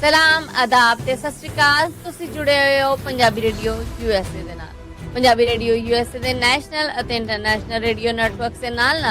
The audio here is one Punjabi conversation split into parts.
ਸਲਾਮ ਆਦਾਬ ਤੇ ਸਤਿ ਸ਼੍ਰੀ ਅਕਾਲ। ਤੁਸੀਂ ਜੁੜੇ ਹੋਏ ਹੋ ਪੰਜਾਬੀ ਰੇਡੀਓ USA ਦੇ ਨਾਲ। ਪੰਜਾਬੀ ਰੇਡੀਓ USA ਦੇ ਨੈਸ਼ਨਲ ਅਤੇ ਇੰਟਰਨੈਸ਼ਨਲ ਰੇਡੀਓ ਨੈਟਵਰਕਸ ਦੇ ਨਾਲ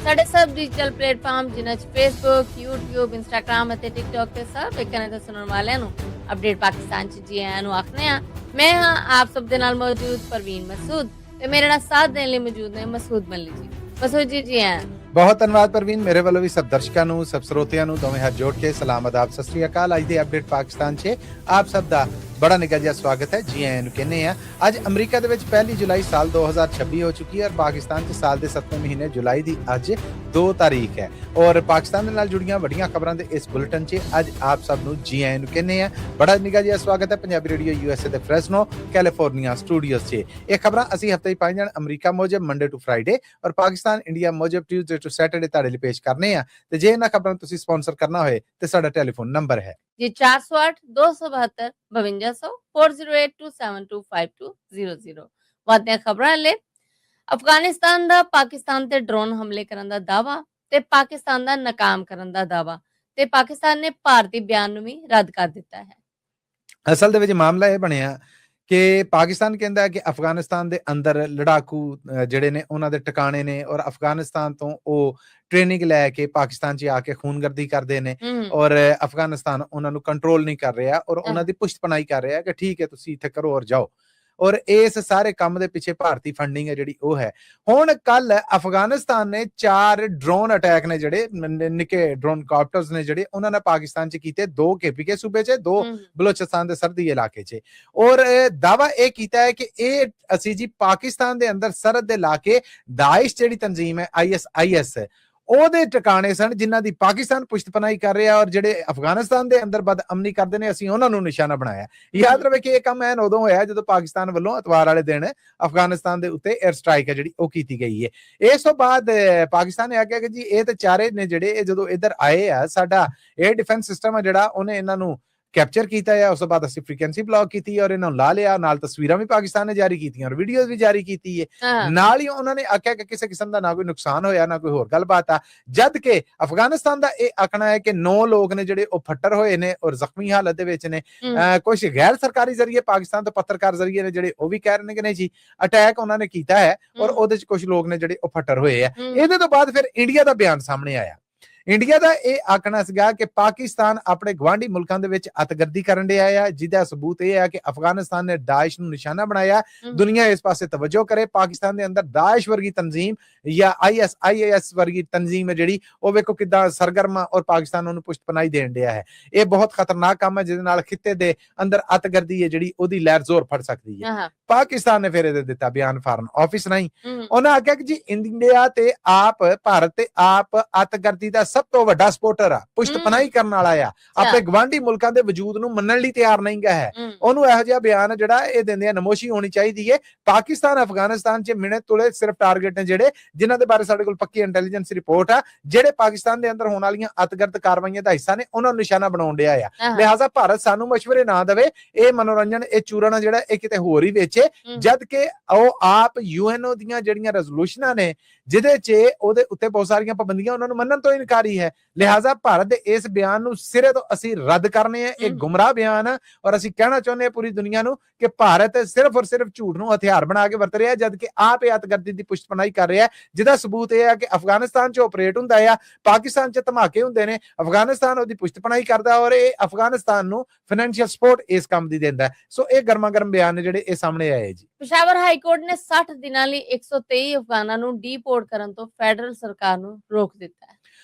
ਸਾਡੇ ਸਭ ਡਿਜੀਟਲ ਪਲੇਟਫਾਰਮ ਜਿਨ੍ਹਾਂ 'ਚ ਫੇਸਬੁੱਕ, YouTube, ਇੰਸਟਾਗ੍ਰਾਮ ਅਤੇ ਟਿਕਟੌਕ ਤੇ ਸਭ ਵੇਖਣ ਅਤੇ ਸੁਣਨ ਵਾਲਿਆਂ ਨੂੰ ਅਪਡੇਟ ਪਾਕਿਸਤਾਨ 'ਚ ਜੀ ਆਇਆਂ ਨੂੰ ਆਖਦੇ ਹਾਂ। ਮੈਂ ਹਾਂ ਆਪ ਸਭ ਦੇ ਨਾਲ ਮੌਜੂਦ ਪਰਵੀਨ ਮਸੂਦ ਤੇ ਮੇਰੇ ਨਾਲ ਸਾਥ ਦੇਣ ਲਈ ਮੌਜੂਦ ਨੇ ਮਸੂਦ ਮੱਲੀ ਜੀ। ਮਸੂਦ ਜੀ ਆਇਆਂ। ਬਹੁਤ ਧੰਨਵਾਦ ਪਰਵੀਨ। ਮੇਰੇ ਵੱਲੋਂ ਵੀ ਸਭ ਦਰਸ਼ਕਾਂ ਨੂੰ, ਸਭ ਸਰੋਤਿਆਂ ਨੂੰ ਦੋਵੇਂ ਹੱਥ ਜੋੜ ਕੇ ਸਲਾਮ ਆਦਾਬ ਸਤਿ ਸ੍ਰੀ ਅਕਾਲ। ਅੱਜ ਦੇ ਅਪਡੇਟ ਪਾਕਿਸਤਾਨ 'ਚ ਆਪ ਸਭ ਦਾ ਬੜਾ ਨਿੱਘਾ ਜਿਹਾ ਸਵਾਗਤ ਹੈ। ਜੀ ਆਇਆਂ ਨੂੰ ਕਹਿੰਦੇ ਆ। ਅੱਜ ਅਮਰੀਕਾ ਦੇ ਵਿੱਚ 1 ਜੁਲਾਈ ਸਾਲ 2026 ਹੋ ਚੁੱਕੀ ਹੈ ਔਰ ਪਾਕਿਸਤਾਨ 'ਚ ਸਾਲ ਦੇ 7ਵੇਂ ਮਹੀਨੇ ਜੁਲਾਈ ਦੀ ਅੱਜ 2 ਤਾਰੀਖ ਹੈ ਔਰ ਪਾਕਿਸਤਾਨ ਦੇ ਨਾਲ ਜੁੜੀਆਂ ਵੱਡੀਆਂ ਖਬਰਾਂ ਦੇ ਇਸ ਬੁਲੇਟਿਨ 'ਚ ਅੱਜ ਆਪ ਸਭ ਨੂੰ ਜੀ ਆਇਆਂ ਨੂੰ ਕਹਿੰਦੇ ਆ। ਬੜਾ ਨਿੱਘਾ ਜਿਹਾ ਸਵਾਗਤ ਹੈ ਪੰਜਾਬੀ ਰੇਡੀਓ USA ਦੇ ਫ੍ਰੈਸਨੋ ਕੈਲੀਫੋਰਨੀਆ ਸਟੂਡੀਓਜ਼ 'ਚ। ਇਹ ਖਬਰਾਂ ਅਸੀਂ ਹਫਤੇ 'ਚ 5 ਦਿਨ ਅਮਰੀਕਾ ਮੋਜਬ ਮੰਡੇ ਟੂ ਫਰਾਈਡੇ ਔਰ ਪਾਕਿਸਤਾਨ ਇੰਡੀਆ ਮੋਜਬ ਟਿਊਜ਼ਡੇ ਟੂ ਸੈਟਰਡੇ ਤੁਹਾਡੇ ਲਈ ਪੇਸ਼ ਕਰਨੇ ਆ। ਤੇ ਜੇ ਇਹਨਾਂ ਖਬਰਾਂ ਤੁਸੀਂ ਸਪਾਂਸਰ ਕਰਨਾ ਹੋਏ ਤੇ ਸਾਡਾ ਟੈਲੀਫੋਨ ਨੰਬਰ ਹੈ ਜੀ 408 272 5200 4082725200। ਵਾਦੀਆਂ ਖਬਰਾਂ ਲੈ ਅਫਗਾਨਿਸਤਾਨ ਦਾ ਪਾਕਿਸਤਾਨ ਤੇ ਡਰੋਨ ਹਮਲੇ ਕਰਨ ਦਾ ਦਾਵਾ ਤੇ ਪਾਕਿਸਤਾਨ ਦਾ ਨਾਕਾਮ ਕਰਨ ਦਾ ਦਾਵਾ ਤੇ ਪਾਕਿਸਤਾਨ ਨੇ ਭਾਰਤੀ ਬਿਆਨ ਨੂੰ ਵੀ ਰੱਦ ਕਰ ਦਿੱਤਾ ਹੈ। ਅਸਲ ਦੇ ਵਿੱਚ ਮਾਮਲਾ ਇਹ ਬਣਿਆ ਕਿ ਪਾਕਿਸਤਾਨ ਕਹਿੰਦਾ ਹੈ ਕਿ ਅਫਗਾਨਿਸਤਾਨ ਦੇ ਅੰਦਰ ਲੜਾਕੂ ਜਿਹੜੇ ਨੇ ਉਹਨਾਂ ਦੇ ਟਿਕਾਣੇ ਨੇ ਔਰ ਅਫਗਾਨਿਸਤਾਨ ਤੋਂ ਉਹ ਟ੍ਰੇਨਿੰਗ ਲੈ ਕੇ ਪਾਕਿਸਤਾਨ 'ਚ ਆ ਕੇ ਖੂਨਗਰਦੀ ਕਰਦੇ ਨੇ ਔਰ ਅਫਗਾਨਿਸਤਾਨ ਉਹਨਾਂ ਨੂੰ ਕੰਟਰੋਲ ਨਹੀਂ ਕਰ ਰਿਹਾ ਔਰ ਉਹਨਾਂ ਦੀ ਪੁਸ਼ਤਪਨਾਹੀ ਕਰ ਰਿਹਾ ਕਿ ਠੀਕ ਹੈ ਤੁਸੀਂ ਇੱਥੇ ਕਰੋ ਔਰ ਜਾਓ। ਔਰ ਇਸ ਸਾਰੇ ਕੰਮ ਦੇ ਪਿੱਛੇ ਭਾਰਤੀ ਫੰਡਿੰਗ ਹੈ ਜਿਹੜੀ ਉਹ ਹੈ। ਹੁਣ ਕੱਲ ਅਫਗਾਨਿਸਤਾਨ ਨੇ 4 ਡਰੋਨ ਅਟੈਕ ਨੇ ਜਿਹੜੇ ਨਿੱਕੇ ਡਰੋਨ ਕਾਪਟਰਸ ਨੇ ਜਿਹੜੇ ਉਹਨਾਂ ਨੇ ਪਾਕਿਸਤਾਨ 'ਚ ਕੀਤੇ, 2 KPK ਸੂਬੇ 'ਚ, 2 ਬਲੋਚਿਸਤਾਨ ਦੇ ਸਰਦੀ ਇਲਾਕੇ 'ਚ। ਔਰ ਦਾਵਾ ਇਹ ਕੀਤਾ ਹੈ ਕਿ ਇਹ ਅਸੀਂ ਜੀ ਪਾਕਿਸਤਾਨ ਦੇ ਅੰਦਰ ਸਰਹੱਦ ਦੇ ਇਲਾਕੇ ਦਾਇਸ਼ ਜਿਹੜੀ ਤਨਜ਼ੀਮ ਹੈ ISIS ਉਹਦੇ ਟਿਕਾਣੇ ਸਨ ਜਿਨ੍ਹਾਂ ਦੀ ਪਾਕਿਸਤਾਨ ਪੁਸ਼ਤਪਨਾਹੀ ਕਰ ਰਿਹਾ ਔਰ ਜਿਹੜੇ ਅਫਗਾਨਿਸਤਾਨ ਦੇ ਅੰਦਰ ਬਦਅਮਨੀ ਕਰਦੇ ਨੇ ਅਸੀਂ ਉਹਨਾਂ ਨੂੰ ਨਿਸ਼ਾਨਾ ਬਣਾਇਆ। ਯਾਦ ਰਵੇ ਕਿ ਇਹ ਕੰਮ ਐਨ ਉਦੋਂ ਹੋਇਆ ਜਦੋਂ ਪਾਕਿਸਤਾਨ ਵੱਲੋਂ ਐਤਵਾਰ ਵਾਲੇ ਦਿਨ ਅਫਗਾਨਿਸਤਾਨ ਦੇ ਉੱਤੇ 에ਅਰ ਸਟ੍ਰਾਈਕ ਹੈ ਜਿਹੜੀ ਉਹ ਕੀਤੀ ਗਈ ਹੈ। ਇਸ ਤੋਂ ਬਾਅਦ ਪਾਕਿਸਤਾਨ ਨੇ ਆਖਿਆ ਕਿ ਜੀ ਇਹ ਤੇ ਚਾਰੇ ਨੇ ਜਿਹੜੇ ਇਹ ਜਦੋਂ ਇੱਧਰ ਆਏ ਆ ਸਾਡਾ 에ਅਰ ਡਿਫੈਂਸ ਸਿਸਟਮ ਹੈ ਜਿਹੜਾ ਉਹਨੇ ਇਹਨਾਂ ਨੂੰ ਕੈਪਚਰ ਕੀਤਾ ਹੈ। ਉਸ ਤੋਂ ਬਾਅਦ ਅਸੀਂ ਫ੍ਰੀਕੁਐਂਸੀ ਬਲੌਕ ਕੀਤੀ ਔਰ ਇਹਨਾਂ ਨੂੰ ਲਾ ਲਿਆ। ਨਾਲ ਤਸਵੀਰਾਂ ਵੀ ਪਾਕਿਸਤਾਨ ਨੇ ਜਾਰੀ ਕੀਤੀਆਂ ਔਰ ਵੀਡੀਓਜ਼ ਵੀ ਜਾਰੀ ਕੀਤੀ ਹੈ। ਨਾਲ ਹੀ ਉਹਨਾਂ ਨੇ ਆਖਿਆ ਕਿ ਕਿਸੇ ਕਿਸਮ ਦਾ ਨਾ ਕੋਈ ਨੁਕਸਾਨ ਹੋਇਆ ਨਾ ਕੋਈ ਹੋਰ ਗੱਲਬਾਤ ਆ। ਜਦ ਕਿ ਅਫਗਾਨਿਸਤਾਨ ਦਾ ਇਹ ਆਖਣਾ ਹੈ ਕਿ 9 ਲੋਕ ਨੇ ਜਿਹੜੇ ਉਹ ਫੱਟਰ ਹੋਏ ਨੇ ਔਰ ਜ਼ਖਮੀ ਹਾਲਤ ਦੇ ਵਿੱਚ ਨੇ। ਕੁਝ ਗੈਰ ਸਰਕਾਰੀ ਜ਼ਰੀਏ ਪਾਕਿਸਤਾਨ ਤੋਂ ਪੱਤਰਕਾਰ ਜ਼ਰੀਏ ਨੇ ਜਿਹੜੇ ਉਹ ਵੀ ਕਹਿ ਰਹੇ ਨੇ ਕਿ ਨਹੀਂ ਜੀ ਅਟੈਕ ਉਹਨਾਂ ਨੇ ਕੀਤਾ ਹੈ ਔਰ ਉਹਦੇ ਚ ਕੁਝ ਲੋਕ ਨੇ ਜਿਹੜੇ ਉਹ ਫੱਟਰ ਹੋਏ ਆ। ਇਹਦੇ ਤੋਂ ਬਾਅਦ ਫਿਰ ਇੰਡੀਆ ਦਾ ਬਿਆਨ ਸਾਹਮਣੇ ਆਇਆ। ਇੰਡੀਆ ਦਾ ਇਹ ਆਖਣਾ ਸੀਗਾ ਕਿ ਪਾਕਿਸਤਾਨ ਆਪਣੇ ਗਵਾਂਢੀ ਮੁਲਕਾਂ ਦੇ ਵਿੱਚ ਅਤਗਰਦੀ ਕਰਨ ਡਿਆ ਆ ਜਿਹਦਾ ਸਬੂਤ ਇਹ ਹੈ ਕਿ ਅਫਗਾਨਿਸਤਾਨ ਨੇ ਦਾਇਸ਼ ਨੂੰ ਨਿਸ਼ਾਨਾ ਬਣਾਇਆ। ਦੁਨੀਆ ਇਸ ਪਾਸੇ ਤਵੱਜੋ ਕਰੇ। ਪਾਕਿਸਤਾਨ ਦੇ ਅੰਦਰ ਦਾਇਸ਼ ਵਰਗੀ ਤਨਜ਼ੀਮ ਜਾਂ ISIS ਵਰਗੀ ਤਨਜ਼ੀਮ ਹੈ ਜਿਹੜੀ ਉਹ ਵੇਖੋ ਕਿੱਦਾਂ ਸਰਗਰਮ ਔਰ ਪਾਕਿਸਤਾਨ ਉਹਨੂੰ ਪੁਸ਼ਤਪਨਾਹੀ ਦੇਣ ਡਿਆ ਹੈ। ਇਹ ਬਹੁਤ ਖਤਰਨਾਕ ਕੰਮ ਹੈ ਜਿਹਦੇ ਨਾਲ ਖਿੱਤੇ ਦੇ ਅੰਦਰ ਅਤਗਰਦੀ ਹੈ ਜਿਹੜੀ ਉਹਦੀ ਲਹਿਰ ਜ਼ੋਰ ਫੜ ਸਕਦੀ ਹੈ। ਪਾਕਿਸਤਾਨ ਨੇ ਫਿਰ ਇਹਦੇ ਦਿੱਤਾ ਬਿਆਨ ਫਾਰਨ ਆਫਿਸ ਨਹੀਂ। ਉਹਨਾਂ ਆਖਿਆ ਕਿ ਜੀ ਇੰਡੀਆ ਤੇ ਆਪ ਭਾਰਤ ਤੇ ਆਪ ਅਤਗਰਦੀ ਦਾ ਸਭ ਤੋਂ ਵੱਡਾ ਸਪੋਰਟਰ ਆ, ਪੁਸ਼ਤਪਨਾਹੀ ਕਰਨ ਵਾਲਾ ਆ, ਆਪਣੇ ਗਵਾਂਢੀ ਮੁਲਕਾਂ ਦੇ ਵਜੂਦ ਨੂੰ ਮੰਨਣ ਲਈ ਤਿਆਰ ਨਹੀਂ ਗਾ ਹੈ। ਉਹਨੂੰ ਇਹੋ ਜਿਹਾ ਬਿਆਨ ਜਿਹੜਾ ਇਹ ਦਿੰਦੇ ਆ ਨਮੋਸ਼ੀ ਹੋਣੀ ਚਾਹੀਦੀ ਹੈ। ਪਾਕਿਸਤਾਨ ਅਫਗਾਨਿਸਤਾਨ 'ਚ ਮਿਹਨਤ ਤੁਲੇ ਸਿਰਫ ਟਾਰਗੇਟ ਨੇ ਜਿਹੜੇ ਜਿਨ੍ਹਾਂ ਦੇ ਬਾਰੇ ਸਾਡੇ ਕੋਲ ਪੱਕੀ ਇੰਟੈਲੀਜੈਂਸ ਰਿਪੋਰਟ ਆ ਜਿਹੜੇ ਪਾਕਿਸਤਾਨ ਦੇ ਅੰਦਰ ਹੋਣ ਵਾਲੀਆਂ ਅਤਗਰਦ ਕਾਰਵਾਈਆਂ ਦਾ ਹਿੱਸਾ ਨੇ ਉਹਨਾਂ ਨੂੰ ਨਿਸ਼ਾਨਾ ਬਣਾਉਣ ਡਿਆ ਆ। ਲਿਹਾਜ਼ਾ ਭਾਰਤ ਸਾਨੂੰ ਮਸ਼ਵਰੇ ਨਾ ਦੇਵੇ। ਇਹ ਮਨੋਰੰਜਨ ਇਹ ਚੂਰਨ ਜਿਹੜਾ ਇਹ ਕਿਤੇ ਹੋਰ ਹੀ ਵੇਚੇ ਜਦ ਕਿ ਉਹ ਆਪ UNO ਦੀਆਂ ਜਿਹੜੀਆਂ ਰੈਜ਼ੋਲੂਸ਼ਨਾਂ ਨੇ ਜਿਹਦੇ 'ਚ ਉਹਦੇ ਉੱਤੇ ਬਹੁਤ ਸਾਰੀਆਂ ਪਾਬੰਦੀਆਂ ਉਹਨਾਂ ਨੂੰ ਮੰਨਣ ਤੋਂ ਇਨਕਾਰੀ ਹੈ। ਲਿਹਾਜ਼ਾ ਭਾਰਤ ਦੇ ਇਸ ਬਿਆਨ ਨੂੰ ਸਿਰੇ ਤੋਂ ਅਸੀਂ ਰੱਦ ਕਰਨੇ ਆ। ਇਹ ਗੁੰਮਰਾਹ ਬਿਆਨ ਆ ਔਰ ਅਸੀਂ ਕਹਿਣਾ ਚਾਹੁੰਦੇ ਹਾਂ ਪੂਰੀ ਦੁਨੀਆ ਨੂੰ ਕਿ ਭਾਰਤ ਸਿਰਫ ਔਰ ਸਿਰਫ ਝੂਠ ਨੂੰ ਹਥਿਆਰ ਬਣਾ ਕੇ ਵਰਤ ਰਿਹਾ ਜਦ ਕਿ ਆਪ ਇਹ ਅਤਗਰਦੀ ਦੀ ਪੁਸ਼ਤਪਨਾਹੀ ਕਰ ਰਿਹਾ ਜਿਹਦਾ ਸਬੂਤ ਇਹ ਹੈ ਕਿ ਅਫਗਾਨਿਸਤਾਨ 'ਚ ਆਪਰੇਟ ਹੁੰਦਾ ਆ, ਪਾਕਿਸਤਾਨ 'ਚ ਧਮਾਕੇ ਹੁੰਦੇ ਨੇ, ਅਫਗਾਨਿਸਤਾਨ ਉਹਦੀ ਪੁਸ਼ਤਪਨਾਹੀ ਕਰਦਾ ਔਰ ਇਹ ਅਫਗਾਨਿਸਤਾਨ ਨੂੰ ਫਾਈਨੈਂਸ਼ੀਅਲ ਸਪੋਰਟ ਇਸ ਕੰਮ ਦੀ ਦਿੰਦਾ। ਸੋ ਇਹ ਗਰਮਾ ਗਰਮ ਬਿਆਨ ਨੇ ਜਿਹੜੇ ਇਹ ਸਾਹਮਣੇ ਆਏ ਜੀ। ਪਸ਼ਾਵਰ ਹਾਈ ਕੋਰਟ ਨੇ 60 ਦਿਨਾਂ ਲਈ 123 ਅਫਗਾਨਾਂ ਨੂੰ ਡੀਪੋਰਟ ਕਰਨ ਤੋਂ ਫੈਡਰਲ ਸਰਕਾਰ ਨੂੰ ਰੋਕ ਦਿੱਤਾ ਹੈ।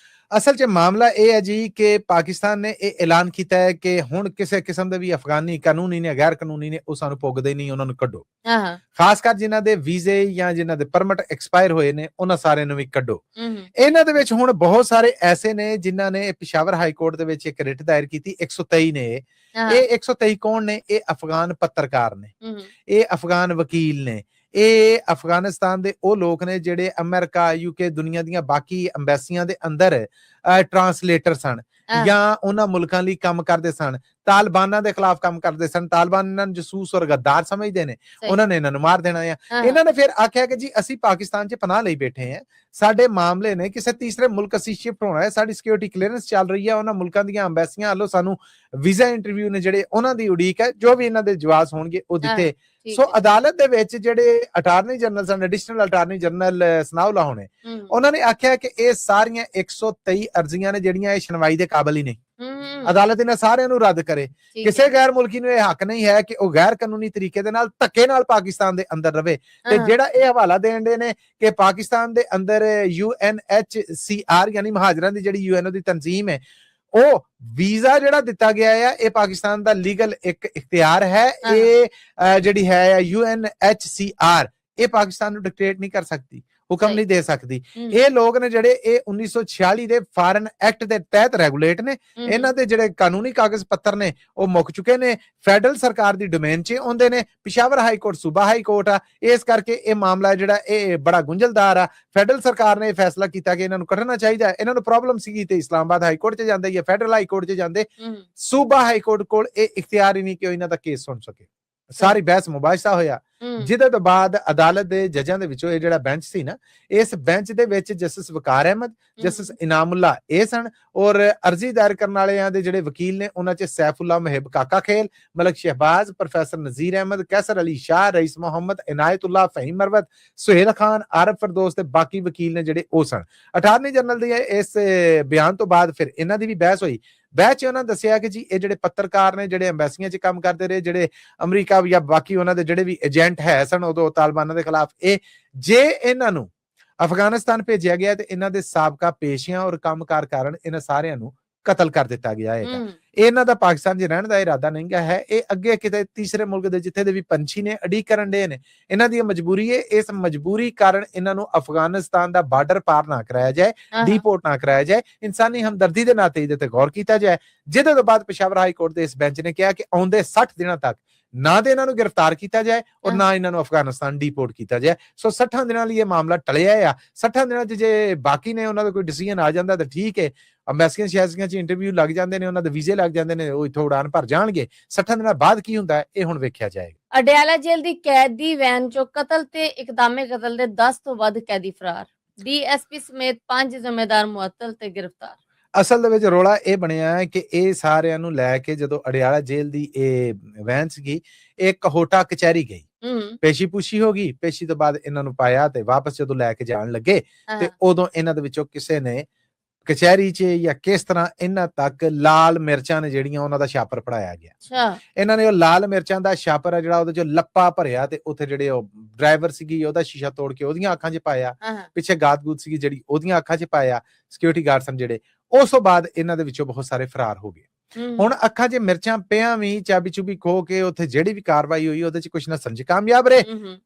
ਅਸਲ 'ਚ ਮਾਮਲਾ ਇਹ ਹੈ ਜੀ ਕਿ ਪਾਕਿਸਤਾਨ ਨੇ ਇਹ ਐਲਾਨ ਕੀਤਾ ਹੈ ਕਿ ਹੁਣ ਕਿਸੇ ਕਿਸਮ ਦੇ ਵੀ ਅਫਗਾਨੀ ਕਾਨੂੰਨੀ ਨੇ ਗੈਰ ਕਾਨੂੰਨੀ ਨੇ ਉਹ ਸਾਨੂੰ ਪੁੱਗਦੇ ਨਹੀਂ, ਉਹਨਾਂ ਨੂੰ ਕੱਢੋ। ਖਾਸ ਕਰ ਜਿਨ੍ਹਾਂ ਦੇ ਵੀਜ਼ੇ ਜਾਂ ਜਿਨ੍ਹਾਂ ਦੇ ਪਰਮਿਟ ਐਕਸਪਾਇਰ ਹੋਏ ਨੇ ਉਹਨਾਂ ਸਾਰਿਆਂ ਨੂੰ ਵੀ ਕੱਢੋ। ਇਹਨਾਂ ਦੇ ਵਿੱਚ ਹੁਣ ਬਹੁਤ ਸਾਰੇ ਐਸੇ ਨੇ ਜਿਨ੍ਹਾਂ ਨੇ ਪਿਸ਼ਾਵਰ ਹਾਈ ਕੋਰਟ ਦੇ ਵਿੱਚ ਇੱਕ ਰਿਟ ਦਾਇਰ ਕੀਤੀ। 123 ਨੇ। ਇਹ 123 ਕੌਣ ਨੇ? ਇਹ ਅਫਗਾਨ ਪੱਤਰਕਾਰ ਨੇ, ਇਹ ਅਫਗਾਨ ਵਕੀਲ ਨੇ, ਇਹ ਅਫਗਾਨਿਸਤਾਨ ਦੇ ਉਹ ਲੋਕ ਨੇ ਜਿਹੜੇ ਅਮਰੀਕਾ UK ਦੁਨੀਆ ਦੀਆਂ ਬਾਕੀ ਅੰਬੈਸੀਆਂ ਦੇ ਅੰਦਰ ਟਰਾਂਸਲੇਟਰ ਸਨ ਜਾਂ ਉਹਨਾਂ ਮੁਲਕਾਂ ਲਈ ਕੰਮ ਕਰਦੇ ਸਨ, ਤਾਲਿਬਾਨਾਂ ਦੇ ਖਿਲਾਫ ਕੰਮ ਕਰਦੇ ਸਨ। ਤਾਲਿਬਾਨ ਇਹਨਾਂ ਨੂੰ ਜਸੂਸ ਔਰ ਗੱਦਾਰ ਸਮਝਦੇ ਨੇ, ਉਹਨਾਂ ਨੇ ਇਹਨਾਂ ਨੂੰ ਮਾਰ ਦੇਣਾ ਆ। ਇਹਨਾਂ ਨੇ ਫਿਰ ਆਖਿਆ ਕਿ ਜੀ ਅਸੀਂ ਪਾਕਿਸਤਾਨ 'ਚ ਪਨਾਹ ਲਈ ਬੈਠੇ ਹਾਂ, ਸਾਡੇ ਮਾਮਲੇ ਨੇ ਕਿਸੇ ਤੀਸਰੇ ਮੁਲਕ ਅਸੀਂ ਸ਼ਿਫਟ ਹੋਣਾ ਹੈ, ਸਾਡੀ ਸਿਕਿਉਰਿਟੀ ਕਲੀਅਰੈਂਸ ਚੱਲ ਰਹੀ ਹੈ, ਉਹਨਾਂ ਮੁਲਕਾਂ ਦੀਆਂ ਅੰਬੈਸੀਆਂ ਵੱਲੋਂ ਸਾਨੂੰ ਵੀਜ਼ਾ ਇੰਟਰਵਿਊ ਨੇ ਜਿਹੜੇ ਉਹਨਾਂ ਦੀ ਉਡੀਕ ਹੈ, ਜੋ ਵੀ ਇਹਨਾਂ ਦੇ ਜਵਾਬ ਹੋਣਗੇ ਉਹ ਦਿੱਤੇ। ਸੋ ਅਦਾਲਤ ਦੇ ਵਿੱਚ ਜਿਹੜੇ ਅਟਾਰਨੀ ਜਨਰਲ ਸਨ, ਐਡੀਸ਼ਨਲ ਅਟਾਰਨੀ ਜਨਰਲ ਸਨਾਉਲਾ ਹੋਣੇ, ਉਹਨਾਂ ਨੇ ਆਖਿਆ ਕਿ ਇਹ ਸਾਰੀਆਂ 123 ਅਰਜ਼ੀਆਂ ਨੇ ਜਿਹੜੀਆਂ ਇਹ ਸੁਣਵਾਈ ਦੇ ਕਾਬਿਲ ਹੀ ਨਹੀਂ। ਅਦਾਲਤ ਇਹਨਾਂ ਸਾਰਿਆਂ ਨੂੰ ਰੱਦ ਕਰੇ। ਕਿਸੇ ਗੈਰ ਮੁਲਕੀ ਨੂੰ ਇਹ ਹੱਕ ਨਹੀਂ ਹੈ ਕਿ ਉਹ ਗੈਰ ਕਾਨੂੰਨੀ ਤਰੀਕੇ ਦੇ ਨਾਲ ਧੱਕੇ ਨਾਲ ਪਾਕਿਸਤਾਨ ਦੇ ਅੰਦਰ ਰਵੇ। ਤੇ ਜਿਹੜਾ ਇਹ ਹਵਾਲਾ ਦੇਣ ਦੇ ਨੇ ਕਿ ਪਾਕਿਸਤਾਨ ਦੇ ਅੰਦਰ UNHCR ਯਾਨੀ ਮਹਾਜਰਾਂ ਦੀ ਜਿਹੜੀ UN ਦੀ ਤਨਜ਼ੀਮ ਹੈ, ਉਹ ਵੀਜ਼ਾ ਜਿਹੜਾ ਦਿੱਤਾ ਗਿਆ ਹੈ ਇਹ ਪਾਕਿਸਤਾਨ ਦਾ ਲੀਗਲ ਇੱਕ ਇਖਤਿਆਰ ਹੈ। ਇਹ ਜਿਹੜੀ ਹੈ UNHCR ਇਹ ਪਾਕਿਸਤਾਨ ਨੂੰ ਡਿਕਟੇਟ ਨਹੀਂ ਕਰ ਸਕਦੀ, ਹੁਕਮ ਨਹੀਂ ਦੇ ਸਕਦੀ। ਇਹ ਲੋਕ ਨੇ ਜਿਹੜੇ ਇਹ 1946 ਦੇ ਫਾਰਨ ਐਕਟ ਦੇ ਤਹਿਤ ਰੈਗੂਲੇਟ ਨੇ। ਇਹਨਾਂ ਦੇ ਜਿਹੜੇ ਕਾਨੂੰਨੀ ਕਾਗਜ਼ ਪੱਤਰ ਨੇ ਉਹ ਮੁੱਕ ਚੁੱਕੇ ਨੇ, ਫੈਡਰਲ ਸਰਕਾਰ ਦੀ ਡੋਮੇਨ 'ਚ ਆਉਂਦੇ ਨੇ। ਪਿਸ਼ਾਵਰ ਹਾਈ ਕੋਰਟ ਸੂਬਾ ਹਾਈ ਕੋਰਟ ਆ, ਇਸ ਕਰਕੇ ਇਹ ਮਾਮਲਾ ਜਿਹੜਾ ਇਹ ਬੜਾ ਗੁੰਝਲਦਾਰ ਆ। ਫੈਡਰਲ ਸਰਕਾਰ ਨੇ ਫੈਸਲਾ ਕੀਤਾ ਕਿ ਇਹਨਾਂ ਨੂੰ ਕੱਢਣਾ ਚਾਹੀਦਾ। ਇਹਨਾਂ ਨੂੰ ਪ੍ਰੋਬਲਮ ਸੀਗੀ ਤੇ ਇਸਲਾਮਾਬਾਦ ਹਾਈ ਕੋਰਟ 'ਚ ਜਾਂਦੇ ਜਾਂ ਫੈਡਰਲ ਹਾਈ ਕੋਰਟ 'ਚ ਜਾਂਦੇ। ਸੂਬਾ ਹਾਈ ਕੋਰਟ ਕੋਲ ਇਹ ਇਖਤਿਆਰ ਹੀ ਨਹੀਂ ਕਿ ਉਹ ਇਹਨਾਂ ਦਾ ਕੇਸ ਸੁਣ ਸਕੇ। ਸਾਰੀ ਬਹਿਸ ਮੁਬਾਸ਼ਰਾ ਹੋਇਆ, ਜਿਹਦੇ ਤੋਂ ਬਾਅਦ ਅਦਾਲਤ ਦੇ ਜੱਜਾਂ ਦੇ ਵਿੱਚੋਂ ਇਹ ਜਿਹੜਾ ਬੈਂਚ ਸੀ ਨਾ, ਇਸ ਬੈਂਚ ਦੇ ਵਿੱਚ ਜਸਟਿਸ ਵਕਾਰ ਅਹਿਮਦ, ਜਸਟਿਸ ਇਨਾਮੁੱਲਾ ਇਹ ਸਨ, ਔਰ ਅਰਜ਼ੀ ਦਾਇਰ ਕਰਨ ਵਾਲਿਆਂ ਦੇ ਜਿਹੜੇ ਵਕੀਲ ਨੇ ਉਹਨਾਂ 'ਚ ਸੈਫੁੱਲਾ ਮੁਹਿਬ ਕਾਕਾ ਖੇਲ, ਮਲਕ ਸ਼ਹਿਬਾਜ਼, ਪ੍ਰੋਫੈਸਰ ਨਜ਼ੀਰ ਅਹਿਮਦ, ਕੈਸਰ ਅਲੀ ਸ਼ਾਹ, ਰਈਸ ਮੁਹੰਮਦ, ਇਨਾਇਤੁੱਲਾ, ਫਹੀਮ ਮਰਵਤ, ਸੁਹੇਲ ਖਾਨ, ਆਰਫ ਫਿਰਦੌਸ ਤੇ ਬਾਕੀ ਵਕੀਲ ਨੇ ਜਿਹੜੇ ਉਹ ਸਨ। ਅਟਾਰਨੀ ਜਨਰਲ ਦੇ ਇਸ ਬਿਆਨ ਤੋਂ ਬਾਅਦ ਫਿਰ ਇਹਨਾਂ ਦੀ ਵੀ ਬਹਿਸ ਹੋਈ। ਬਹਿਸ 'ਚ ਉਹਨਾਂ ਦੱਸਿਆ ਕਿ ਜੀ ਇਹ ਜਿਹੜੇ ਪੱਤਰਕਾਰ ਨੇ ਜਿਹੜੇ ਅੰਬੈਸੀਆਂ 'ਚ ਕੰਮ ਕਰਦੇ ਰਹੇ, ਜਿਹੜੇ ਅਮਰੀਕਾ ਜਾਂ ਬਾਕੀ ਉਹਨਾਂ ਦੇ ਜਿਹੜੇ ਵੀ ਏਜੰਟ ਹੈ ਸਨ ਉਦੋਂ ਤਾਲਿਬਾਨਾਂ ਦੇ ਖਿਲਾਫ, ਇਹ ਜੇ ਇਹਨਾਂ ਨੂੰ ਅਫਗਾਨਿਸਤਾਨ ਭੇਜਿਆ ਗਿਆ ਤੇ ਇਹਨਾਂ ਦੇ ਸਾਬਕਾ ਪੇਸ਼ਿਆਂ ਔਰ ਕੰਮਕਾਰ ਕਾਰਨ ਇਹਨਾਂ ਸਾਰਿਆਂ ਨੂੰ ਕਤਲ ਕਰ ਦਿੱਤਾ ਗਿਆ ਹੈਗਾ। ਇਹਨਾਂ ਦਾ ਪਾਕਿਸਤਾਨ 'ਚ ਰਹਿਣ ਦਾ ਇਰਾਦਾ ਨਹੀਂ ਗਾ ਹੈ। ਇਹ ਅੱਗੇ ਕਿਤੇ ਤੀਸਰੇ ਮੁਲਕ ਦੇ ਜਿੱਥੇ ਦੇ ਵੀ ਪੰਛੀ ਨੇ ਅਡੀਕ ਕਰਨ ਦੇ ਨੇ। ਇਹਨਾਂ ਦੀ ਮਜਬੂਰੀ ਹੈ, ਇਸ ਮਜਬੂਰੀ ਕਾਰਨ ਇਹਨਾਂ ਨੂੰ ਅਫਗਾਨਿਸਤਾਨ ਦਾ ਬਾਰਡਰ ਪਾਰ ਨਾ ਕਰਾਇਆ ਜਾਏ, ਡੀਪੋਰਟ ਨਾ ਕਰਾਇਆ ਜਾਏ। ਇਨਸਾਨੀ ਹਮਦਰਦੀ ਦੇ ਨਾਤੇ ਇਹਦੇ ਤੇ ਗੌਰ ਕੀਤਾ ਜਾਏ। ਜਿਹਦੇ ਤੋਂ ਬਾਅਦ ਪਿਸ਼ਾਵਰ ਹਾਈ ਕੋਰਟ ਦੇ ਇਸ ਬੈਂਚ ਨੇ ਕਿਹਾ ਕਿ ਆਉਂਦੇ 60 ਦਿਨਾਂ ਤੱਕ ਨਾ ਤੇ ਇਹਨਾਂ ਨੂੰ ਗ੍ਰਿਫਤਾਰ ਕੀਤਾ ਜਾਏ ਔਰ ਨਾ ਇਹਨਾਂ ਨੂੰ ਅਫਗਾਨਿਸਤਾਨ ਡੀਪੋਰਟ ਕੀਤਾ ਜਾਏ। ਸੋ 60 ਦਿਨਾਂ ਲਈ ਇਹ ਮਾਮਲਾ ਟਲਿਆ ਆ। 60 ਦਿਨਾਂ 'ਚ ਜੇ ਬਾਕੀ ਨੇ ਉਹਨਾਂ ਦਾ ਕੋਈ ਡਿਸੀਜਨ ਆ ਜਾਂਦਾ ਤਾਂ ਠੀਕ ਹੈ, ਅੰਬੈਸੀਆਂ ਸ਼ਹਿਸੀਆਂ 'ਚ ਇੰਟਰਵਿਊ ਲੱਗ ਜਾਂਦੇ ਨੇ, ਉਹਨਾਂ ਦੇ ਵੀਜ਼ੇ ਲੱਗ ਜਾਂਦੇ ਨੇ, ਉਹ ਇੱਥੋਂ ਉਡਾਨ ਭਰ ਜਾਣਗੇ। 60 ਦਿਨਾਂ ਬਾਅਦ ਕੀ ਹੁੰਦਾ ਹੈ ਇਹ ਹੁਣ ਵੇਖਿਆ ਜਾਏਗਾ। ਅਡਿਆਲਾ ਜੇਲ੍ਹ ਦੀ ਕੈਦ ਦੀ ਵੈਨ 'ਚੋਂ ਕਤਲ ਤੇ ਇਕਦਾਮੇ ਕਤਲ ਦੇ 10 ਤੋਂ ਵੱਧ ਕੈਦੀ ਫਰਾਰ, DSP ਸਮੇਤ 5 ਜ਼ਿੰਮੇਦਾਰ ਮੁਅੱਤਲ ਤੇ ਗ੍ਰਿਫਤਾਰ। ਅਸਲ ਦੇ ਵਿੱਚ ਰੌਲਾ ਇਹ ਬਣਿਆ ਹੈ ਕਿ ਇਹ ਸਾਰਿਆਂ ਨੂੰ ਲੈ ਕੇ ਜਦੋਂ ਅਡਿਆਲਾ ਜੇਲ੍ਹ ਦੀ ਇਹ ਵੈਨ ਸੀਗੀ, ਇਹ ਕਹੋਟਾ ਕਚਹਿਰੀ ਗਈ, ਪੇਸ਼ੀ ਪੁਸ਼ੀ ਹੋ ਗਈ। ਪੇਸ਼ੀ ਤੋਂ ਬਾਅਦ ਇਹਨਾਂ ਨੂੰ ਪਾਇਆ ਤੇ ਵਾਪਸ ਜਦੋਂ ਲੈ ਕੇ ਜਾਣ ਲੱਗੇ ਤੇ ਉਦੋਂ ਇਹਨਾਂ ਦੇ ਵਿੱਚੋਂ ਕਿਸੇ ਨੇ ਕਚਹਿਰੀ 'ਚ ਜਾਂ ਕਿਸ ਤਰ੍ਹਾਂ ਇਹਨਾਂ ਤੱਕ ਲਾਲ ਮਿਰਚਾਂ ਨੇ ਜਿਹੜੀਆਂ ਉਹਨਾਂ ਦਾ ਛਾਪਰ ਪੜਾਇਆ ਗਿਆ। ਇਹਨਾਂ ਨੇ ਉਹ ਲਾਲ ਮਿਰਚਾਂ ਦਾ ਛਾਪਰ ਆ ਜਿਹੜਾ ਉਹਦੇ 'ਚ ਲੱਪਾ ਭਰਿਆ ਤੇ ਉੱਥੇ ਜਿਹੜੇ ਉਹ ਡਰਾਈਵਰ ਸੀਗੀ ਉਹਦਾ ਸ਼ੀਸ਼ਾ ਤੋੜ ਕੇ ਉਹਦੀਆਂ ਅੱਖਾਂ 'ਚ ਪਾਇਆ, ਪਿੱਛੇ ਗਾਤ-ਗੂਤ ਸੀਗੀ ਜਿਹੜੀ ਉਹਦੀਆਂ ਅੱਖਾਂ 'ਚ ਪਾਇਆ, ਸਿਕਿਉਰਿਟੀ ਗਾਰਡ ਸਨ ਜਿਹੜੇ। ਉਸ ਤੋਂ ਬਾਅਦ ਇਹਨਾਂ ਦੇ ਵਿੱਚੋਂ ਬਹੁਤ ਸਾਰੇ ਫਰਾਰ ਹੋ ਗਏ। ਹੁਣ ਅੱਖਾਂ 'ਚ ਮਿਰਚਾਂ ਪਿਆਂ ਵੀ ਚਾਬੀ ਚੁਬੀ ਖੋ ਕੇ ਉੱਥੇ ਜਿਹੜੀ ਵੀ ਕਾਰਵਾਈ ਹੋਈ ਉਹਦੇ 'ਚ ਕੁਛ ਨਾ ਸਮਝ ਕਾਮਯਾਬ ਰਹੇ।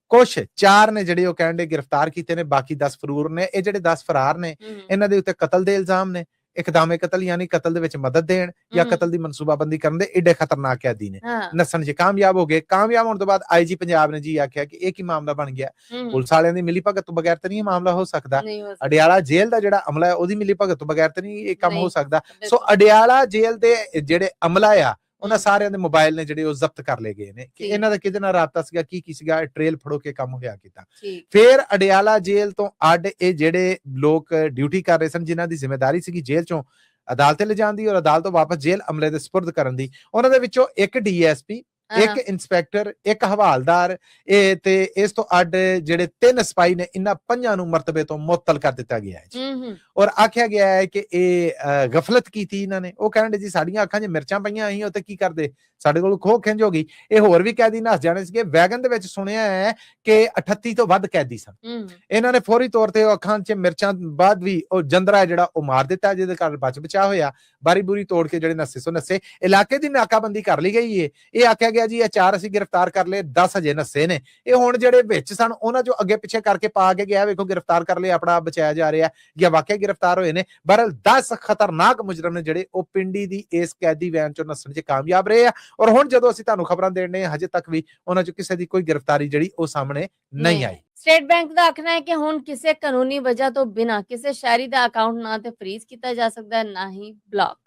ਕੁਛ 4 ਨੇ ਜਿਹੜੇ ਉਹ ਕਹਿੰਦੇ ਗ੍ਰਿਫਤਾਰ ਕੀਤੇ ਨੇ, ਬਾਕੀ 10 ਫਰੂਰ ਨੇ। ਇਹ ਜਿਹੜੇ 10 ਫਰਾਰ ਨੇ ਇਹਨਾਂ ਦੇ ਉੱਤੇ ਕਤਲ ਦੇ ਇਲਜ਼ਾਮ ਨੇ, ਇਕਦਾਮੇ ਕਤਲ ਯਾਨੀ ਕਤਲ ਦੇ ਵਿੱਚ ਮਦਦ ਦੇਣ ਜਾਂ ਕਤਲ ਦੀ ਮਨਸੂਬਾਬੰਦੀ ਕਰਨ ਦੇ ਏਡੇ ਖਤਰਨਾਕ ਕੈਦੀ ਨੇ। ਨੱਸਣ 'ਚ ਕਾਮਯਾਬ ਹੋ ਗਏ। ਕਾਮਯਾਬ ਹੋਣ ਤੋਂ ਬਾਅਦ IG ਪੰਜਾਬ ਨੇ ਜੀ ਆਖਿਆ ਕਿ ਇਹ ਕੀ ਮਾਮਲਾ ਬਣ ਗਿਆ, ਪੁਲਿਸ ਵਾਲਿਆਂ ਦੀ ਮਿਲੀ ਭਗਤ ਤੋਂ ਬਗੈਰ ਤਾਂ ਨਹੀਂ ਇਹ ਮਾਮਲਾ ਹੋ ਸਕਦਾ। ਅਡਿਆਲਾ ਜੇਲ੍ਹ ਦਾ ਜਿਹੜਾ ਅਮਲਾ ਹੈ ਉਹਦੀ ਮਿਲੀ ਭਗਤ ਤੋਂ ਬਗੈਰ ਤਾਂ ਨਹੀਂ ਇਹ ਕੰਮ ਹੋ ਸਕਦਾ। ਸੋ ਅਡਿਆਲਾ ਜੇਲ੍ਹ ਦੇ ਜਿਹੜੇ ਅਮਲਾ ਆ ਉਹਨਾਂ ਸਾਰਿਆਂ ਦੇ ਮੋਬਾਈਲ ਨੇ ਜਿਹੜੇ ਉਹ ਜ਼ਬਤ ਕਰ ਲਏ ਗਏ ਨੇ ਕਿ ਇਹਨਾਂ ਦਾ ਕਿਹਦੇ ਨਾਲ ਰਾਬਤਾ ਸੀਗਾ, ਕੀ ਸੀਗਾ, ਟ੍ਰੇਲ ਫੜੋ ਕੇ ਕੰਮ ਹੋਇਆ ਕੀਤਾ। ਫਿਰ ਅਡਿਆਲਾ ਜੇਲ੍ਹ ਤੋਂ ਅੱਡ ਇਹ ਜਿਹੜੇ ਲੋਕ ਡਿਊਟੀ ਕਰ ਰਹੇ ਸਨ, ਜਿਨ੍ਹਾਂ ਦੀ ਜ਼ਿੰਮੇਵਾਰੀ ਸੀਗੀ ਜੇਲ੍ਹ ਚੋਂ ਅਦਾਲਤ ਲਿਜਾਣ ਦੀ ਔਰ ਅਦਾਲਤ ਤੋਂ ਵਾਪਸ ਜੇਲ੍ਹ ਅਮਲੇ ਦੇ ਸਪੁਰਦ ਕਰਨ ਦੀ, ਉਹਨਾਂ ਦੇ ਵਿੱਚੋਂ ਇੱਕ DSP, ਇੱਕ ਇੰਸਪੈਕਟਰ, ਇੱਕ ਹਵਾਲਦਾਰ, ਇਹ ਤੇ ਇਸ ਤੋਂ ਅੱਡ ਜਿਹੜੇ 3 ਸਿਪਾਹੀ ਨੇ, ਇਹਨਾਂ 5 ਨੂੰ ਮਰਤਬੇ ਤੋਂ ਮੁਅੱਤਲ ਕਰ ਦਿੱਤਾ ਗਿਆ ਹੈ ਔਰ ਆਖਿਆ ਗਿਆ ਹੈ ਕਿ ਇਹ ਗਫਲਤ ਕੀਤੀ ਇਹਨਾਂ ਨੇ। ਉਹ ਕਹਿੰਦੇ ਜੀ ਸਾਡੀਆਂ ਅੱਖਾਂ 'ਚ ਮਿਰਚਾਂ ਪਈਆਂ ਅਸੀਂ ਉੱਥੇ ਕੀ ਕਰਦੇ, ਸਾਡੇ ਕੋਲ ਖੋਹ ਖਿੰਝ ਹੋ ਗਈ। ਇਹ ਹੋਰ ਵੀ ਕੈਦੀ ਨੱਸ ਜਾਣੇ ਸੀਗੇ। ਵੈਗਨ ਦੇ ਵਿੱਚ ਸੁਣਿਆ ਹੈ ਕਿ 38 ਤੋਂ ਵੱਧ ਕੈਦੀ ਸਨ। ਇਹਨਾਂ ਨੇ ਫੌਰੀ ਤੌਰ ਤੇ ਅੱਖਾਂ 'ਚ ਮਿਰਚਾਂ ਬਾਅਦ ਵੀ ਉਹ ਜੰਦਰਾ ਜਿਹੜਾ ਉਹ ਮਾਰ ਦਿੱਤਾ, ਜਿਹਦੇ ਕਾਰਨ ਬਚ ਬਚਾ ਹੋਇਆ। ਬਾਰੀ ਬੂਰੀ ਤੋੜ ਕੇ ਜਿਹੜੇ ਨੱਸੇ ਸੋ ਨੱਸੇ। ਇਲਾਕੇ ਦੀ ਨਾਕਾਬੰਦੀ ਕਰ ਲਈ ਗਈ ਹੈ। ਇਹ ਆਖਿਆ ਗਿਆ ਜੀ ਇਹ 4 ਅਸੀਂ ਗ੍ਰਿਫਤਾਰ ਕਰ ਲਏ, 10 ਹਜੇ ਨੱਸੇ ਨੇ। ਇਹ ਹੁਣ ਜਿਹੜੇ ਵਿੱਚ ਸਨ ਉਹਨਾਂ ਚੋਂ ਅੱਗੇ ਪਿੱਛੇ ਕਰਕੇ ਪਾ ਕੇ ਗਿਆ, ਵੇਖੋ ਗ੍ਰਿਫਤਾਰ ਕਰ ਲਏ, ਆਪਣਾ ਆਪ ਬਚਾਇਆ ਜਾ ਰਿਹਾ ਜਾਂ ਵਾਕਿਆ ਗ੍ਰਿਫਤਾਰ ਹੋਏ ਨੇ। ਬਹਰਹਾਲ 10 ਖਤਰਨਾਕ ਮੁਜਰਮ ਨੇ ਜਿਹੜੇ ਉਹ ਪਿੰਡੀ ਦੀ ਇਸ ਕੈਦੀ ਵੈਨ ਚੋਂ ਨੱਸਣ 'ਚ ਕਾਮਯਾਬ ਰਹੇ ਆ। ਔਰ ਹੁਣ ਜਦੋਂ ਅਸੀਂ ਤੁਹਾਨੂੰ ਖਬਰਾਂ ਦੇਣ ਨੇ ਹਜੇ ਤੱਕ ਵੀ ਉਹਨਾਂ 'ਚੋਂ ਕਿਸੇ ਦੀ ਕੋਈ ਗ੍ਰਿਫਤਾਰੀ ਜਿਹੜੀ ਉਹ ਸਾਹਮਣੇ ਨਹੀਂ ਆਈ। ਸਟੇਟ ਬੈਂਕ ਦਾ ਆਖਣਾ ਹੈ ਕਿ ਹੁਣ ਕਿਸੇ ਕਾਨੂੰਨੀ ਵਜ੍ਹਾ ਤੋਂ ਬਿਨਾਂ ਕਿਸੇ ਸ਼ਹਿਰੀ ਦਾ ਅਕਾਊਂਟ ਨਾ ਤੇ ਫ੍ਰੀਜ਼ ਕੀਤਾ ਜਾ ਸਕਦਾ ਹੈ, ਨਾ ਹੀ ਬਲੌਕ।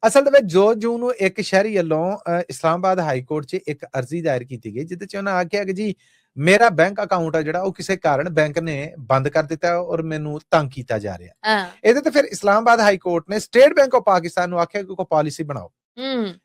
ਅਸਲ ਦੇ ਵਿੱਚ 2 ਜੂਨ ਨੂੰ ਇੱਕ ਸ਼ਹਿਰੀ ਵੱਲੋਂ ਇਸਲਾਮਾਬਾਦ ਹਾਈ ਕੋਰਟ 'ਚ ਇੱਕ ਅਰਜ਼ੀ ਦਾਇਰ ਕੀਤੀ ਗਈ, ਜਿਹਦੇ 'ਚ ਉਹਨਾਂ ਆਖਿਆ ਕਿ ਜੀ ਮੇਰਾ ਬੈਂਕ ਅਕਾਊਂਟ ਆ ਜਿਹੜਾ ਉਹ ਕਿਸੇ ਕਾਰਨ ਬੈਂਕ ਨੇ ਬੰਦ ਕਰ ਦਿੱਤਾ ਔਰ ਮੈਨੂੰ ਤੰਗ ਕੀਤਾ ਜਾ ਰਿਹਾ। ਇਹਦੇ ਤੇ ਫਿਰ ਇਸਲਾਮਾਬਾਦ ਹਾਈ ਕੋਰਟ ਨੇ ਸਟੇਟ ਬੈਂਕ ਆਫ ਪਾਕਿਸਤਾਨ ਨੂੰ ਆਖਿਆ ਕਿ ਕੋਈ ਪਾਲਿਸੀ ਬਣਾਓ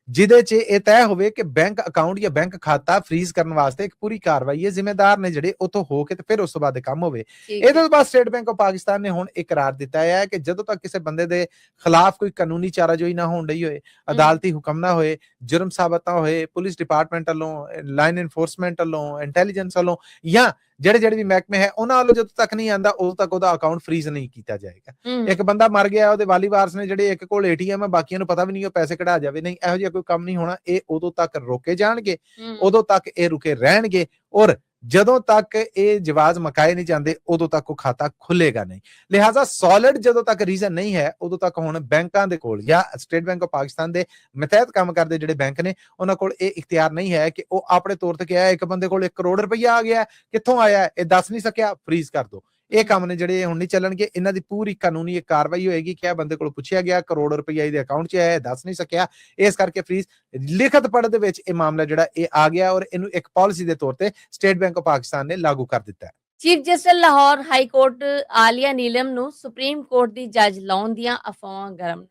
ਜਿਹਦੇ 'ਚ ਇਹ ਤੈਅ ਹੋਵੇ ਕਿ ਬੈਂਕ ਅਕਾਊਂਟ ਜਾਂ ਬੈਂਕ ਖਾਤਾ ਫ੍ਰੀਜ਼ ਕਰਨ ਵਾਸਤੇ ਇੱਕ ਪੂਰੀ ਕਾਰਵਾਈ ਹੈ, ਜ਼ਿੰਮੇਦਾਰ ਨੇ ਜਿਹੜੇ ਉਤੋਂ ਹੋ ਕੇ ਤੇ ਫਿਰ ਉਸ ਤੋਂ ਬਾਅਦ ਕੰਮ ਹੋਵੇ। ਇਹਦੇ ਤੋਂ ਬਾਅਦ ਸਟੇਟ ਬੈਂਕ ਆਫ ਪਾਕਿਸਤਾਨ ਨੇ ਹੁਣ ਇਕਰਾਰ ਦਿੱਤਾ ਹੈ ਕਿ ਜਦੋਂ ਤੱਕ ਕਿਸੇ ਬੰਦੇ ਦੇ ਖਿਲਾਫ ਕੋਈ ਕਾਨੂੰਨੀ ਚਾਰਾਜੋਈ ਨਾ ਹੋਣ ਰਹੀ ਹੋਏ, ਅਦਾਲਤੀ ਹੁਕਮ ਨਾ ਹੋਏ, ਜੁਰਮ ਸਾਬਤ ਨਾ ਹੋਏ, ਪੁਲਿਸ ਡਿਪਾਰਟਮੈਂਟ ਵੱਲੋਂ, ਲਾਈਨ ਇਨਫੋਰਸਮੈਂਟ ਵੱਲੋਂ, ਇੰਟੈਲੀਜੈਂਸ ਵੱਲੋਂ ਜਾਂ ਜਿਹੜੇ ਵੀ ਮਹਿਕਮੇ ਹੈ ਉਹਨਾਂ ਵੱਲੋਂ ਜਦੋਂ ਤੱਕ ਨਹੀਂ ਆਂਦਾ ਉਦੋਂ ਤੱਕ ਉਹਦਾ ਅਕਾਊਂਟ ਫ੍ਰੀਜ਼ ਨਹੀਂ ਕੀਤਾ ਜਾਏਗਾ। ਇੱਕ ਬੰਦਾ ਮਰ ਗਿਆ, ਉਹਦੇ ਵਾਲੀ ਵਾਰਸ ਨੇ ਜਿਹੜੇ ਇੱਕ ਕੋਲ ATM ਹੈ, ਬਾਕੀਆਂ ਨੂੰ ਪਤਾ ਵੀ ਨਹੀਂ ਉਹ ਪੈਸੇ ਕਢਾ ਜਾਵੇ, ਨਹੀਂ ਇਹੋ ਜਿਹਾ ਕੋਈ ਕੰਮ ਨਹੀਂ ਹੋਣਾ। ਇਹ ਉਦੋਂ ਤੱਕ ਰੋਕੇ ਜਾਣਗੇ, ਉਦੋਂ ਤੱਕ ਇਹ ਰੁਕੇ ਰਹਿਣਗੇ ਔਰ ਜਦੋਂ ਤੱਕ ਇਹ ਜਵਾਜ਼ ਮਕਾਏ ਨਹੀਂ ਜਾਂਦੇ ਉਦੋਂ ਤੱਕ ਉਹ ਖਾਤਾ ਖੁੱਲੇਗਾ ਨਹੀਂ। ਲਿਹਾਜ਼ਾ ਸੋਲਿਡ ਜਦੋਂ ਤੱਕ ਰੀਜ਼ਨ ਨਹੀਂ ਹੈ ਉਦੋਂ ਤੱਕ ਹੁਣ ਬੈਂਕਾਂ ਦੇ ਕੋਲ ਜਾਂ ਸਟੇਟ ਬੈਂਕ ਆਫ ਪਾਕਿਸਤਾਨ ਦੇ ਮਤਹਿਤ ਕੰਮ ਕਰਦੇ ਜਿਹੜੇ ਬੈਂਕ ਨੇ ਉਹਨਾਂ ਕੋਲ ਇਹ ਇਖਤਿਆਰ ਨਹੀਂ ਹੈ ਕਿ ਉਹ ਆਪਣੇ ਤੌਰ ਤੇ ਕਿਹਾ ਇੱਕ ਬੰਦੇ ਕੋਲ 1 ਕਰੋੜ ਰੁਪਈਆ ਆ ਗਿਆ, ਕਿੱਥੋਂ ਆਇਆ ਇਹ ਦੱਸ ਨਹੀਂ ਸਕਿਆ, ਫ੍ਰੀਜ਼ ਕਰ ਦੋ। ਇਹ ਕੰਮ ਨੇ ਜਿਹੜੇ ਹੁਣ ਨਹੀਂ ਚੱਲਣਗੇ। ਇਹਨਾਂ ਦੀ ਪੂਰੀ ਕਾਨੂੰਨੀ ਇੱਕ ਕਾਰਵਾਈ ਹੋਏਗੀ ਕਿ ਇਹ ਬੰਦੇ ਕੋਲ ਪੁੱਛਿਆ ਗਿਆ, ਕਰੋੜ ਰੁਪਈਆ ਇਹਦੇ ਅਕਾਊਂਟ 'ਚ ਆਇਆ, ਦੱਸ ਨਹੀਂ ਸਕਿਆ, ਇਸ ਕਰਕੇ ਫ੍ਰੀਜ਼। ਲਿਖਤ ਪੜ੍ਹਨ ਦੇ ਵਿੱਚ ਇਹ ਮਾਮਲਾ ਜਿਹੜਾ ਇਹ ਆ ਗਿਆ ਔਰ ਇਹਨੂੰ ਇੱਕ ਪਾਲਿਸੀ ਦੇ ਤੌਰ ਤੇ ਸਟੇਟ ਬੈਂਕ ਆਫ ਪਾਕਿਸਤਾਨ ਨੇ ਲਾਗੂ ਕਰ ਦਿੱਤਾ ਹੈ। Chief justice Lahore high court ਆਲੀਆ ਨੀਲਮ ਨੂੰ ਸੁਪਰੀਮ ਕੋਰਟ ਦੀ ਜੱਜ ਲਾਉਣ ਦੀਆਂ ਅਫਵਾਹਾਂ ਗਰਮ ਨੇ,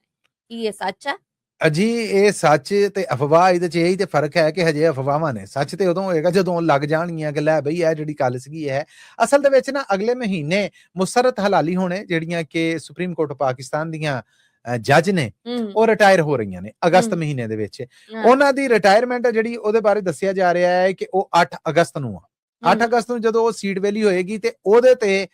ਕੀ ਇਹ ਸੱਚ ਹੈ? ਜੀ ਇਹ ਸੱਚ ਤੇ ਅਫਵਾਹ ਇਹਦੇ 'ਚ ਇਹੀ ਤੇ ਫਰਕ ਹੈ ਕਿ ਹਜੇ ਅਫਵਾਹਾਂ ਨੇ। ਸੱਚ ਤੇ ਉਦੋਂ ਹੋਏਗਾ ਜਦੋਂ ਲੱਗ ਜਾਣਗੀਆਂ ਕਿ ਲੈ ਬਈ ਇਹ ਜਿਹੜੀ ਗੱਲ ਸੀਗੀ ਹੈ। ਅਸਲ ਦੇ ਵਿੱਚ ਨਾ ਅਗਲੇ ਮਹੀਨੇ ਮੁਸਰਤ ਹਲਾਲੀ ਹੋਣੇ ਜਿਹੜੀਆਂ ਕਿ ਸੁਪਰੀਮ ਕੋਰਟ ਪਾਕਿਸਤਾਨ ਦੀਆਂ ਜੱਜ ਨੇ ਉਹ ਰਿਟਾਇਰ ਹੋ ਰਹੀਆਂ ਨੇ ਅਗਸਤ ਮਹੀਨੇ ਦੇ ਵਿੱਚ। ਉਹਨਾਂ ਦੀ ਰਿਟਾਇਰਮੈਂਟ ਜਿਹੜੀ ਉਹਦੇ ਬਾਰੇ ਦੱਸਿਆ ਜਾ ਰਿਹਾ ਹੈ ਕਿ ਉਹ 8 ਅਗਸਤ ਨੂੰ ਆ। 8 ਅਗਸਤ ਨੂੰ ਜਦੋਂ ਉਹ ਸੀਟ ਵੇਲੀ ਹੋਏਗੀ ਤੇ ਉਹਦੇ ਤੇ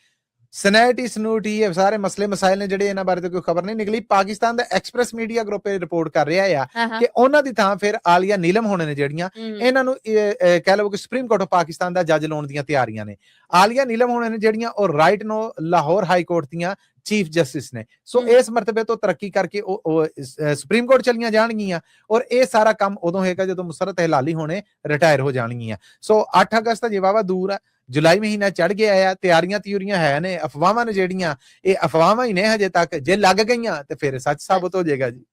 ਸਨੂਟੀ ਇਹ ਸਾਰੇ ਮਸਲੇ ਮਸਾਇਲ ਨੇ ਜਿਹੜੇ ਇਹਨਾਂ ਬਾਰੇ ਤਾਂ ਕੋਈ ਖਬਰ ਨਹੀਂ ਨਿਕਲੀ। ਪਾਕਿਸਤਾਨ ਦਾ ਐਕਸਪ੍ਰੈਸ ਮੀਡੀਆ ਗਰੁੱਪ ਇਹ ਰਿਪੋਰਟ ਕਰ ਰਿਹਾ ਆ ਕਿ ਉਹਨਾਂ ਦੀ ਥਾਂ ਫਿਰ ਆਲੀਆ ਨੀਲਮ ਹੋਣੇ ਨੇ ਜਿਹੜੀਆਂ ਇਹਨਾਂ ਨੂੰ ਕਹਿ ਲਓ ਕਿ ਸੁਪਰੀਮ ਕੋਰਟ ਆਫ ਪਾਕਿਸਤਾਨ ਦਾ ਜੱਜ ਲਾਉਣ ਦੀਆਂ ਤਿਆਰੀਆਂ ਨੇ। ਆਲੀਆ ਨੀਲਮ ਹੋਣੇ ਨੇ ਜਿਹੜੀਆਂ ਉਹ ਰਾਈਟ ਨੂੰ ਲਾਹੌਰ ਹਾਈ ਕੋਰਟ ਦੀਆਂ ਚੀਫ ਜਸਟਿਸ ਨੇ। ਸੋ ਇਸ ਮਰਤਬੇ ਤੋਂ ਤਰੱਕੀ ਕਰਕੇ ਉਹ ਸੁਪਰੀਮ ਕੋਰਟ ਚਲੀਆਂ ਜਾਣਗੀਆਂ ਔਰ ਇਹ ਸਾਰਾ ਕੰਮ ਉਦੋਂ ਹੋਏਗਾ ਜਦੋਂ ਮੁਸਰਤ ਹਲਾਲੀ ਹੋਣੇ ਰਿਟਾਇਰ ਹੋ ਜਾਣਗੀਆਂ। ਸੋ 8 ਅਗਸਤ ਅਜੇ ਵਾਵਾ ਦੂਰ ਆ, ਜੁਲਾਈ ਮਹੀਨਾ ਚੜ ਗਿਆ ਆ, ਤਿਆਰੀਆਂ ਹੈ ਨੇ। ਅਫਵਾਹਾਂ ਨੇ ਜਿਹੜੀਆਂ ਇਹ ਅਫਵਾਹਾਂ ਹੀ ਨੇ ਹਜੇ ਤੱਕ, ਜੇ ਲੱਗ ਗਈਆਂ ਤੇ ਫਿਰ ਸੱਚ ਸਾਬਤ ਹੋ ਜਾਏਗਾ ਜੀ।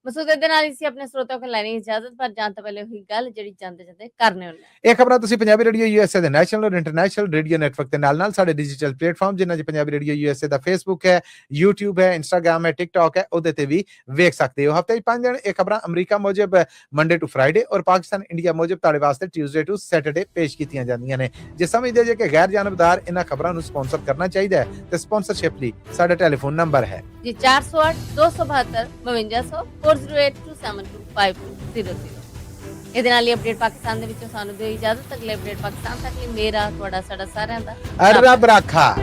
ਮਸੂਦ ਦੇ ਨਾਲ ਇਸੇ ਆਪਣੇ ਸਰੋਤਿਆਂ ਕੋਲ ਲੈਣੀ ਇਜਾਜ਼ਤ, ਪਰ ਜਾਣ ਤੋਂ ਪਹਿਲੇ ਉਹੀ ਗੱਲ ਜਿਹੜੀ ਜਾਂਦੇ ਕਰਨੇ ਹੁੰਦੇ। ਇਹ ਖਬਰਾਂ ਤੁਸੀਂ ਪੰਜਾਬੀ ਰੇਡੀਓ USA ਦੇ ਨੈਸ਼ਨਲ ਔਰ ਇੰਟਰਨੈਸ਼ਨਲ ਰੇਡੀਓ ਨੈਟਵਰਕ ਦੇ ਨਾਲ ਸਾਡੇ ਡਿਜੀਟਲ ਪਲੇਟਫਾਰਮ ਜਿਨ੍ਹਾਂ 'ਚ ਪੰਜਾਬੀ ਰੇਡੀਓ USA ਦਾ ਫੇਸਬੁੱਕ ਹੈ, YouTube ਹੈ, ਇੰਸਟਾਗ੍ਰਾਮ ਹੈ, ਟਿਕਟੌਕ ਹੈ, ਉਹਦੇ ਤੇ ਵੀ ਵੇਖ ਸਕਦੇ ਹੋ। ਹਫ਼ਤੇ 'ਚ 5 ਦਿਨ ਇਹ ਖਬਰਾਂ ਅਮਰੀਕਾ ਮੁਜਬ ਮੰਡੇ ਟੂ ਫਰਾਈਡੇ ਔਰ ਪਾਕਿਸਤਾਨ ਇੰਡੀਆ ਮੁਜਬ ਤੁਹਾਡੇ ਵਾਸਤੇ ਟਿਊਜ਼ਡੇ ਟੂ ਸੈਟਰਡੇ ਪੇਸ਼ ਕੀਤੀਆਂ ਜਾਂਦੀਆਂ ਨੇ। ਜੇ ਸਮਝਦੇ ਜੇ ਕਿ ਗੈਰ ਜਾਨਬਦਾਰ ਇਹਨਾਂ ਖਬਰਾਂ ਨੂੰ ਸਪਾਂਸਰ ਕਰਨਾ ਚਾਹੀਦਾ ਹੈ ਤੇ ਸਪਾਂਸਰਸ਼ਿਪ ਲਈ ਸਾਡਾ ਟੈਲੀਫੋਨ ਨੰਬਰ ਹੈ ਜੀ 408 272 5200 4082725200। ਇਹਦੇ ਨਾਲ ਹੀ ਅਪਡੇਟ ਪਾਕਿਸਤਾਨ ਦੇ ਵਿੱਚੋਂ ਸਾਨੂੰ ਦਿਓ ਇਜਾਜ਼ਤ। ਅਗਲੇ ਅਪਡੇਟ ਪਾਕਿਸਤਾਨ ਤੱਕ ਲਈ ਮੇਰਾ ਤੁਹਾਡਾ ਸਾਡਾ ਸਾਰਿਆਂ ਦਾ ਰੱਬ ਰਾਖਾ।